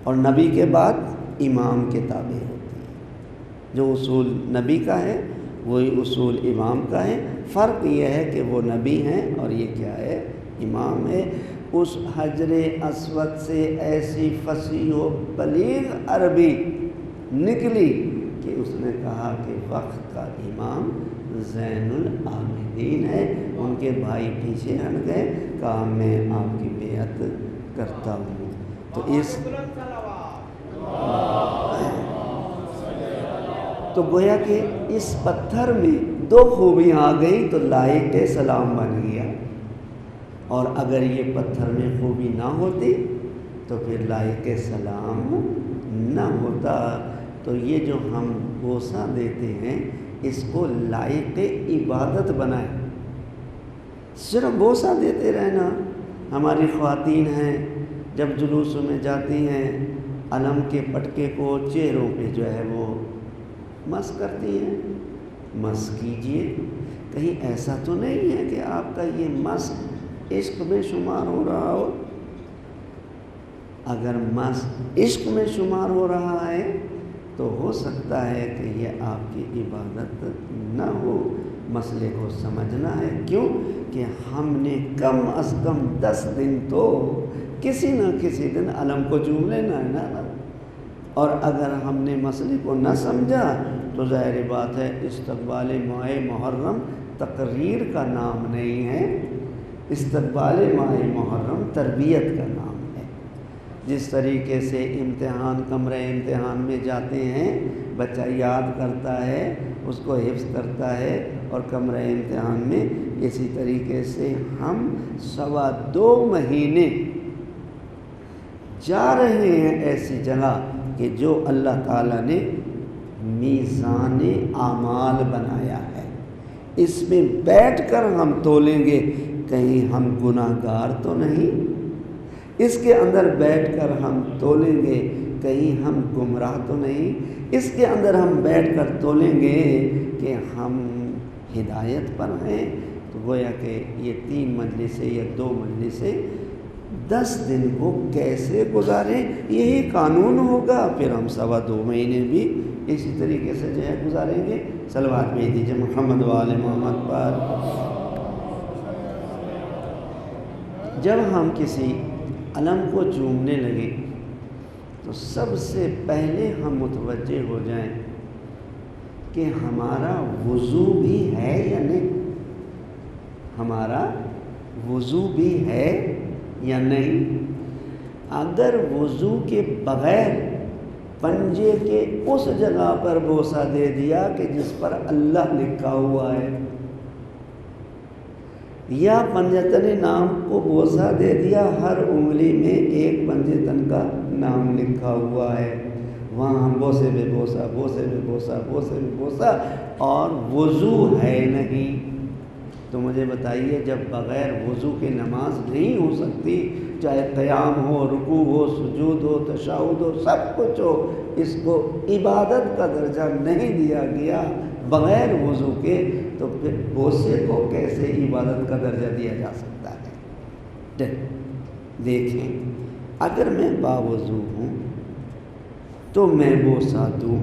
اور نبی کے بعد امام کے تابع ہوتی ہے۔ جو اصول نبی کا ہے وہی اصول امام کا ہے، فرق یہ ہے کہ وہ نبی ہیں اور یہ کیا ہے، امام ہے۔ اس حجر اسود سے ایسی فصیح و بلیغ عربی نکلی کہ اس نے کہا کہ وقت کا امام زین العابدین ہے۔ ان کے بھائی پیچھے ہٹ گئے، کہا میں آپ کی بیعت کرتا ہوں۔ تو گویا کہ اس پتھر میں دو خوبیاں آ گئیں تو لائق سلام بن گیا، اور اگر یہ پتھر میں خوبی نہ ہوتی تو پھر لائق سلام نہ ہوتا۔ تو یہ جو ہم بوسہ دیتے ہیں اس کو لائق عبادت بنائیں، صرف بوسہ دیتے رہنا۔ ہماری خواتین ہیں جب جلوسوں میں جاتی ہیں علم کے پٹکے کو چہروں پہ جو ہے وہ مس کرتی ہیں، مس کیجئے، کہیں ایسا تو نہیں ہے کہ آپ کا یہ مس عشق میں شمار ہو رہا ہو؟ اگر مس عشق میں شمار ہو رہا ہے تو ہو سکتا ہے کہ یہ آپ کی عبادت نہ ہو۔ مسئلے کو سمجھنا ہے، کیوں کہ ہم نے کم از کم 10 دن تو کسی نہ کسی دن علم کو چوم لینا ہے نا، اور اگر ہم نے مسئلے کو نہ سمجھا تو ظاہر بات ہے استقبال ماہ محرم تقریر کا نام نہیں ہے، استقبال ماہ محرم تربیت کا نام ہے۔ جس طریقے سے امتحان کمرہ امتحان میں جاتے ہیں، بچہ یاد کرتا ہے، اس کو حفظ کرتا ہے، اور کمرہ امتحان میں اسی طریقے سے ہم 2.25 مہینے جا رہے ہیں ایسی جگہ کہ جو اللہ تعالیٰ نے میزان اعمال بنایا ہے، اس میں بیٹھ کر ہم تولیں گے کہیں ہم گناہ گار تو نہیں، اس کے اندر بیٹھ کر ہم تولیں گے کہیں ہم گمراہ تو نہیں، اس کے اندر ہم بیٹھ کر تولیں گے کہ ہم ہدایت پر ہیں۔ تو گویا کہ یہ 3 مجلسیں یا 2 مجلسیں 10 دن کو کیسے گزاریں، یہی قانون ہوگا، پھر ہم 2.25 مہینے بھی اسی طریقے سے جو ہے گزاریں گے۔ صلوات بھیج دیجیے محمد و آل محمد پر۔ جب ہم کسی علم کو چومنے لگے تو سب سے پہلے ہم متوجہ ہو جائیں کہ ہمارا وضو بھی ہے یا نہیں، ہمارا وضو بھی ہے یا نہیں۔ اگر وضو کے بغیر پنجے کے اس جگہ پر بوسہ دے دیا کہ جس پر اللہ لکھا ہوا ہے، یا پنجتن نام کو بوسہ دے دیا، ہر انگلی میں ایک پنجتن کا نام لکھا ہوا ہے، وہاں بوسے میں بوسہ، بوسے میں بوسہ، بوسے میں بوسہ، اور وضو ہے نہیں، تو مجھے بتائیے جب بغیر وضو کے نماز نہیں ہو سکتی، چاہے قیام ہو، رکوع ہو، سجود ہو، تشہد ہو، سب کچھ ہو، اس کو عبادت کا درجہ نہیں دیا گیا بغیر وضو کے، تو پھر بوسے کو کیسے عبادت کا درجہ دیا جا سکتا ہے؟ دیکھیں، اگر میں باوضو ہوں تو میں بوسہ دوں،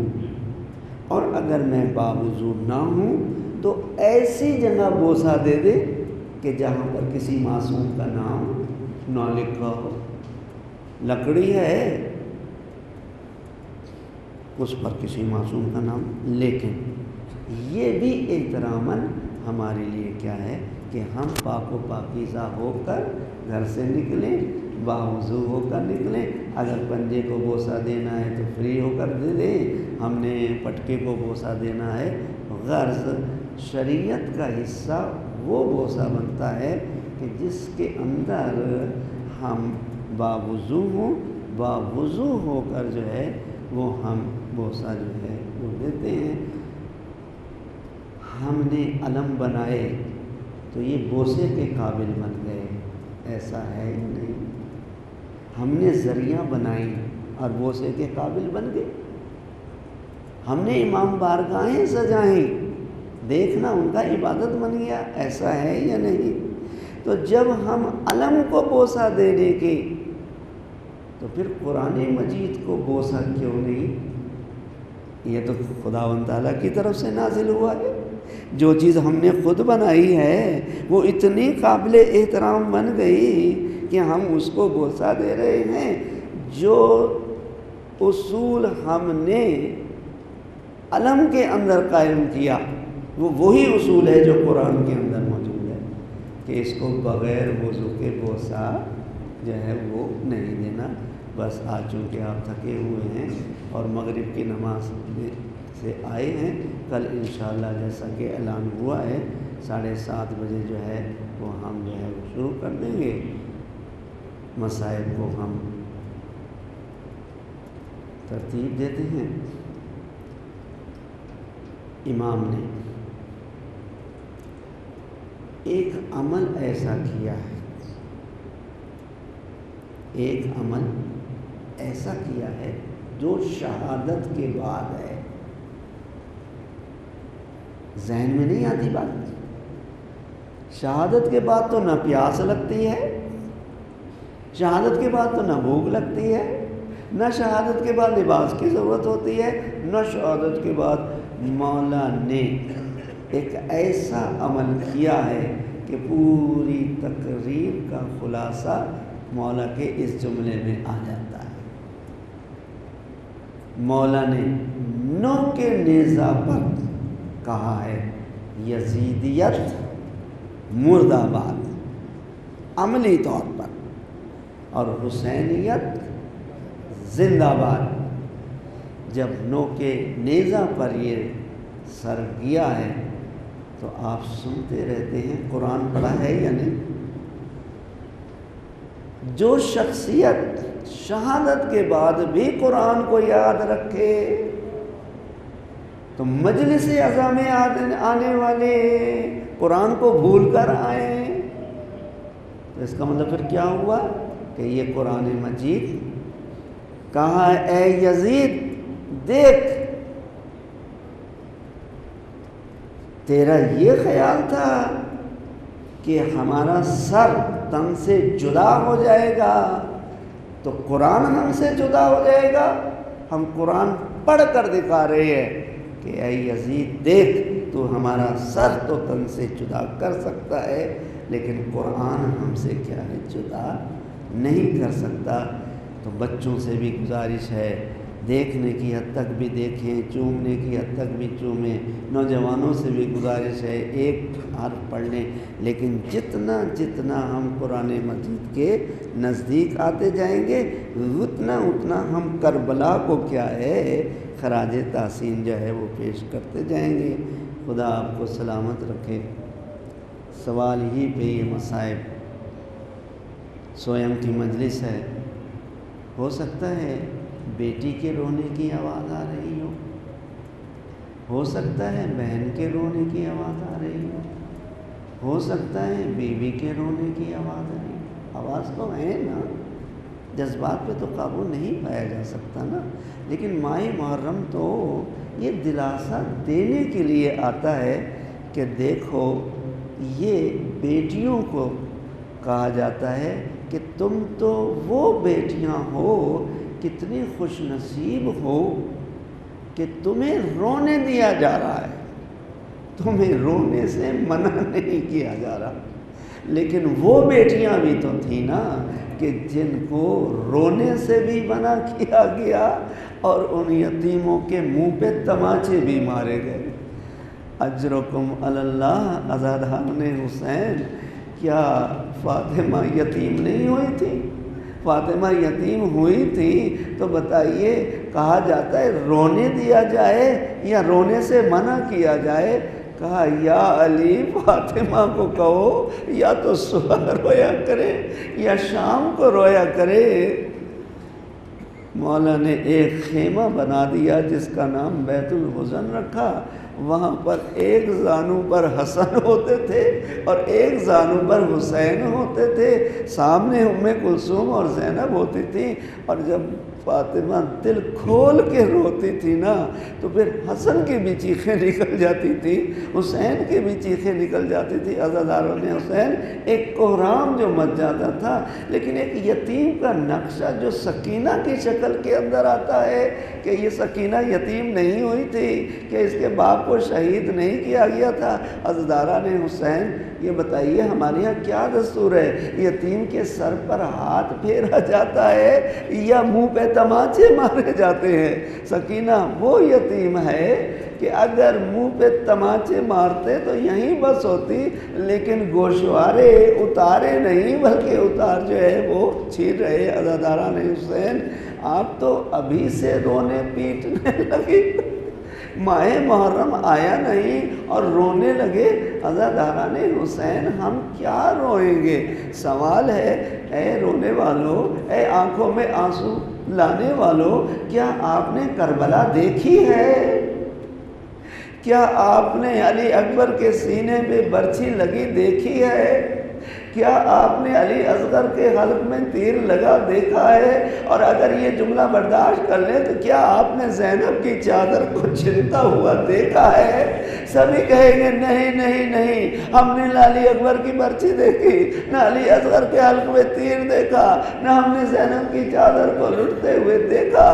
اور اگر میں باوضو نہ ہوں تو ایسی جگہ بوسہ دے دے کہ جہاں پر کسی معصوم کا نام نہ لکھا ہو۔ لکڑی ہے اس پر کسی معصوم کا نام، لیکن یہ بھی احتراماً ہمارے لیے کیا ہے کہ ہم پاک و پاکیزہ ہو کر گھر سے نکلیں، باوضو ہو کر نکلیں۔ اگر پنجے کو بوسہ دینا ہے تو فری ہو کر دے دیں، ہم نے پٹکے کو بوسہ دینا ہے، غرض شریعت کا حصہ وہ بوسہ بنتا ہے کہ جس کے اندر ہم باوضو ہوں، باوضو ہو کر جو ہے وہ ہم بوسہ جو ہے وہ دیتے ہیں۔ ہم نے علم بنائے تو یہ بوسے کے قابل بن گئے، ایسا ہے ہی نہیں۔ ہم نے ذریعہ بنائی اور بوسے کے قابل بن گئے۔ ہم نے امام بارگاہیں سجائیں، دیکھنا ان کا عبادت بن گیا، ایسا ہے یا نہیں؟ تو جب ہم علم کو بوسہ دینے کے، تو پھر قرآن مجید کو بوسہ کیوں نہیں؟ یہ تو خداوند تعالیٰ کی طرف سے نازل ہوا ہے۔ جو چیز ہم نے خود بنائی ہے وہ اتنی قابل احترام بن گئی کہ ہم اس کو بوسہ دے رہے ہیں۔ جو اصول ہم نے علم کے اندر قائم کیا وہ وہی اصول ہے جو قرآن کے اندر موجود ہے کہ اس کو بغیر وضو کے بوسہ جو ہے وہ نہیں دینا۔ بس آج چونکہ آپ تھکے ہوئے ہیں اور مغرب کی نماز سے آئے ہیں، کل انشاءاللہ جیسا کہ اعلان ہوا ہے 7:30 بجے جو ہے وہ ہم جو ہے وہ شروع کر دیں گے۔ مسائل کو ہم ترتیب دیتے ہیں۔ امام نے ایک عمل ایسا کیا ہے، ایک عمل ایسا کیا ہے جو شہادت کے بعد ہے۔ ذہن میں نہیں آتی بات؟ شہادت کے بعد تو نہ پیاس لگتی ہے، شہادت کے بعد تو نہ بھوک لگتی ہے، نہ شہادت کے بعد لباس کی ضرورت ہوتی ہے، نہ شہادت کے بعد مولا نے ایک ایسا عمل کیا ہے کہ پوری تقریر کا خلاصہ مولا کے اس جملے میں آ جاتا ہے۔ مولا نے نو کے نیزہ پر کہا ہے یزیدیت مرد آباد عملی طور پر، اور حسینیت زندہ باد۔ جب نو کے نیزہ پر یہ سر گیا ہے تو آپ سنتے رہتے ہیں، قرآن پڑھا ہے یا نہیں؟ جو شخصیت شہادت کے بعد بھی قرآن کو یاد رکھے تو مجلس اعظم میں آنے والے قرآن کو بھول کر آئیں، تو اس کا مطلب پھر کیا ہوا کہ یہ قرآن مجید کہا اے یزید دیکھ، تیرا یہ خیال تھا کہ ہمارا سر تن سے جدا ہو جائے گا تو قرآن ہم سے جدا ہو جائے گا؟ ہم قرآن پڑھ کر دکھا رہے ہیں کہ اے یزید دیکھ، تو ہمارا سر تو تن سے جدا کر سکتا ہے لیکن قرآن ہم سے کیا ہے، جدا نہیں کر سکتا۔ تو بچوں سے بھی گزارش ہے، دیکھنے کی حد تک بھی دیکھیں، چومنے کی حد تک بھی چومیں۔ نوجوانوں سے بھی گزارش ہے ایک حرف پڑھ لیں، لیکن جتنا جتنا ہم قرآن مجید کے نزدیک آتے جائیں گے اتنا اتنا ہم کربلا کو کیا ہے خراج تحسین جو ہے وہ پیش کرتے جائیں گے۔ خدا آپ کو سلامت رکھے۔ سوال ہی پہ یہ مصائب، سویم کی مجلس ہے، ہو سکتا ہے بیٹی کے رونے کی آواز آ رہی ہو سکتا ہے بہن کے رونے کی آواز آ رہی ہو سکتا ہے بیوی کے رونے کی آواز آ رہی آواز تو ہے نا، جذبات پہ تو قابو نہیں پایا جا سکتا نا، لیکن ماہ محرم تو یہ دلاسا دینے کے لیے آتا ہے کہ دیکھو یہ بیٹیوں کو کہا جاتا ہے کہ تم تو وہ بیٹیاں ہو، کتنی خوش نصیب ہو کہ تمہیں رونے دیا جا رہا ہے، تمہیں رونے سے منع نہیں کیا جا رہا۔ لیکن وہ بیٹیاں بھی تو تھیں نا کہ جن کو رونے سے بھی منع کیا گیا اور ان یتیموں کے منہ پہ تماچے بھی مارے گئے۔ اجرکم علی اللہ، عزاداران حسین، کیا فاطمہ یتیم نہیں ہوئی تھی؟ فاطمہ یتیم ہوئی تھی تو بتائیے کہا جاتا ہے رونے دیا جائے یا رونے سے منع کیا جائے؟ کہا یا علی فاطمہ کو کہو یا تو صبح رویا کرے یا شام کو رویا کرے۔ مولا نے ایک خیمہ بنا دیا جس کا نام بیت الحزن رکھا، وہاں پر ایک زانو پر حسن ہوتے تھے اور ایک زانو پر حسین ہوتے تھے، سامنے ام کلثوم اور زینب ہوتی تھی، اور جب فاطمہ دل کھول کے روتی تھی نا تو پھر حسن کی بھی چیخیں نکل جاتی تھی، حسین کی بھی چیخیں نکل جاتی تھی۔ عزاداروں نے حسین ایک کوہرام جو مچ جاتا تھا، لیکن ایک یتیم کا نقشہ جو سکینہ کی شکل کے اندر آتا ہے کہ یہ سکینہ یتیم نہیں ہوئی تھی کہ اس کے باپ کو شہید نہیں کیا گیا تھا عزاداران حسین؟ یہ بتائیے ہمارے یہاں کیا دستور ہے؟ یتیم کے سر پر ہاتھ پھیرا جاتا ہے یا منہ پہ تماچے مارے جاتے ہیں؟ سکینہ، وہ یتیم ہے کہ اگر منہ پہ تماچے مارتے تو یہیں بس ہوتی، لیکن گوشوارے اتارے نہیں، بلکہ اتار جو ہے وہ چھین رہے عزاداران حسین۔ آپ تو ابھی سے رونے پیٹنے لگے، ماہ محرم آیا نہیں اور رونے لگے عزاداران حسین، ہم کیا روئیں گے؟ سوال ہے، اے رونے والوں، اے آنکھوں میں آنسو لانے والوں، کیا آپ نے کربلا دیکھی ہے؟ کیا آپ نے علی اکبر کے سینے پہ برچھی لگی دیکھی ہے؟ کیا آپ نے علی اصغر کے حلق میں تیر لگا دیکھا ہے؟ اور اگر یہ جملہ برداشت کر لیں تو کیا آپ نے زینب کی چادر کو چھلتا ہوا دیکھا ہے؟ سبھی کہیں گے نہیں نہیں نہیں، ہم نے نہ علی اکبر کی برچھی دیکھی، نہ علی اصغر کے حلق میں تیر دیکھا، نہ ہم نے زینب کی چادر کو لٹتے ہوئے دیکھا۔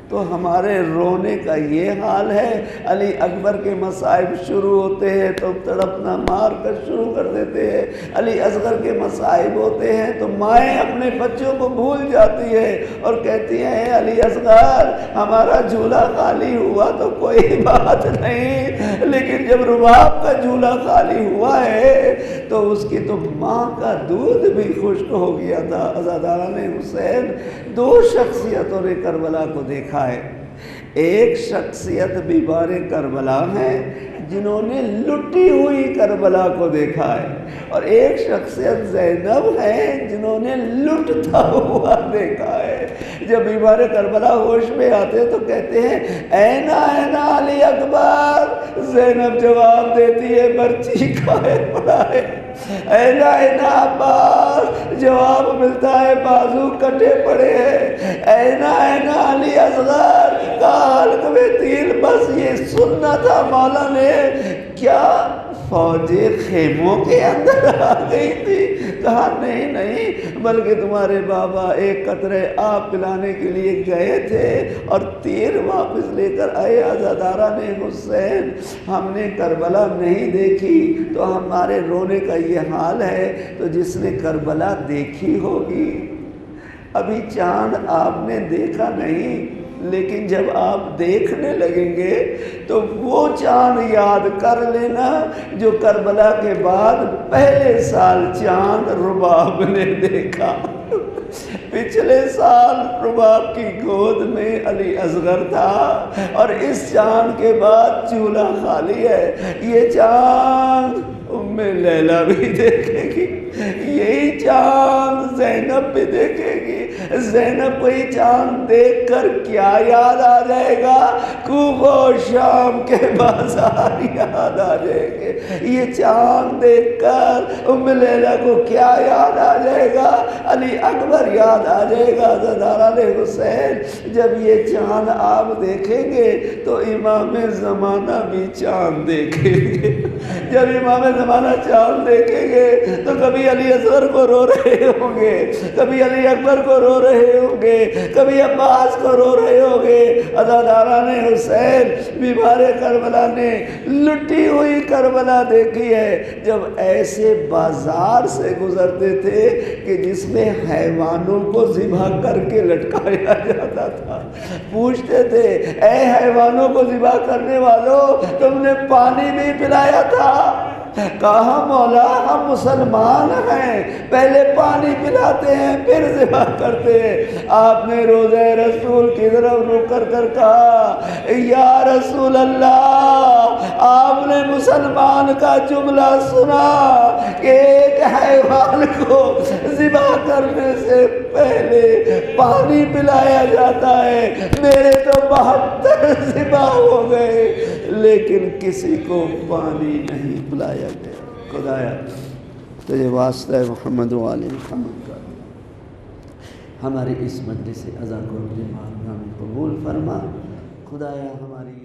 تو ہمارے رونے کا یہ حال ہے۔ علی اکبر کے مصائب شروع ہوتے ہیں تو تڑپنا مار کر شروع کر دیتے ہیں، علی اصغر کے مصائب ہوتے ہیں تو مائیں اپنے بچوں کو بھول جاتی ہے اور کہتی ہیں اے علی اصغر، ہمارا جھولا خالی ہوا تو کوئی بات نہیں، لیکن جب رباب کا جھولا خالی ہوا ہے تو اس کی تو ماں کا دودھ بھی خشک ہو گیا تھا۔ عزاداران حسین، دو شخصیتوں نے کربلا کو دیکھا ہے۔ ایک شخصیت بیمار کربلا ہے جنہوں نے لٹی ہوئی کربلا کو دیکھا ہے، اور ایک شخصیت زینب ہے جنہوں نے لٹتا ہوا دیکھا ہے۔ جب بیمار کربلا ہوش میں آتے تو کہتے ہیں اینا اینا علی اکبر، زینب جواب دیتی ہے برچی کھائے پڑا ہے، اینا اینا عباس، جواب ملتا ہے بازو کٹے پڑے ہیں، اینا اینا علی اصغر، حلق میں تیر۔ بس یہ سننا تھا مولا نے، کیا فوجیں خیموں کے اندر آ گئی تھی؟ کہا نہیں نہیں، بلکہ تمہارے بابا ایک قطرے آب پلانے کے لیے گئے تھے اور تیر واپس لے کر آئے۔ عزاداران حسین، ہم نے کربلا نہیں دیکھی تو ہمارے رونے کا یہ حال ہے، تو جس نے کربلا دیکھی ہوگی، ابھی چاند آپ نے دیکھا نہیں، لیکن جب آپ دیکھنے لگیں گے تو وہ چاند یاد کر لینا جو کربلا کے بعد پہلے سال چاند رباب نے دیکھا۔ پچھلے سال رباب کی گود میں علی اصغر تھا، اور اس چاند کے بعد چولہا خالی ہے۔ یہ چاند ام لیلہ بھی دیکھے گی، یہی چاند زینب بھی دیکھے گی۔ زینب کو یہ چاند دیکھ کر کیا یاد آ جائے گا؟ کوفہ و شام کے بازار یاد آ جائیں گے۔ یہ چاند دیکھ کر ام لیلہ کو کیا یاد آ جائے گا؟ علی اکبر یاد آ جائے گا۔ عزاداران حسین، جب یہ چاند آپ دیکھیں گے تو امام زمانہ بھی چاند دیکھیں گے۔ جب امام زمانہ چاند دیکھیں گے تو کبھی علی اصغر کو رو رہے ہوں گے، کبھی علی اکبر کو رو رہے ہوں گے، کبھی عباس کو رو رہے ہوں گے۔ عزاداران حسین، بیمار کربلا نے لٹی ہوئی کربلا دیکھی ہے، جب ایسے بازار سے گزرتے تھے کہ جس میں حیوانوں کو ذبح کر کے لٹکایا جاتا تھا۔ پوچھتے تھے اے حیوانوں کو ذبح کرنے والوں، تم نے پانی بھی پلایا تھا؟ کہا مولا ہم مسلمان ہیں، پہلے پانی پلاتے ہیں پھر ذبح کرتے ہیں۔ آپ نے روضہ رسول کی طرف رک کر کہا یا رسول اللہ، آپ نے مسلمان کا جملہ سنا کہ ایک حیوان کو ذبح کرنے سے پہلے پانی پلایا جاتا ہے، میرے تو 72 ذبح ہو گئے لیکن کسی کو پانی نہیں پلایا گیا۔ خدایا تجھے واسطہ محمد و آل محمد کا ہماری اس مجلس عزا کو اپنے بارگاہ میں قبول فرما۔ خدایا ہماری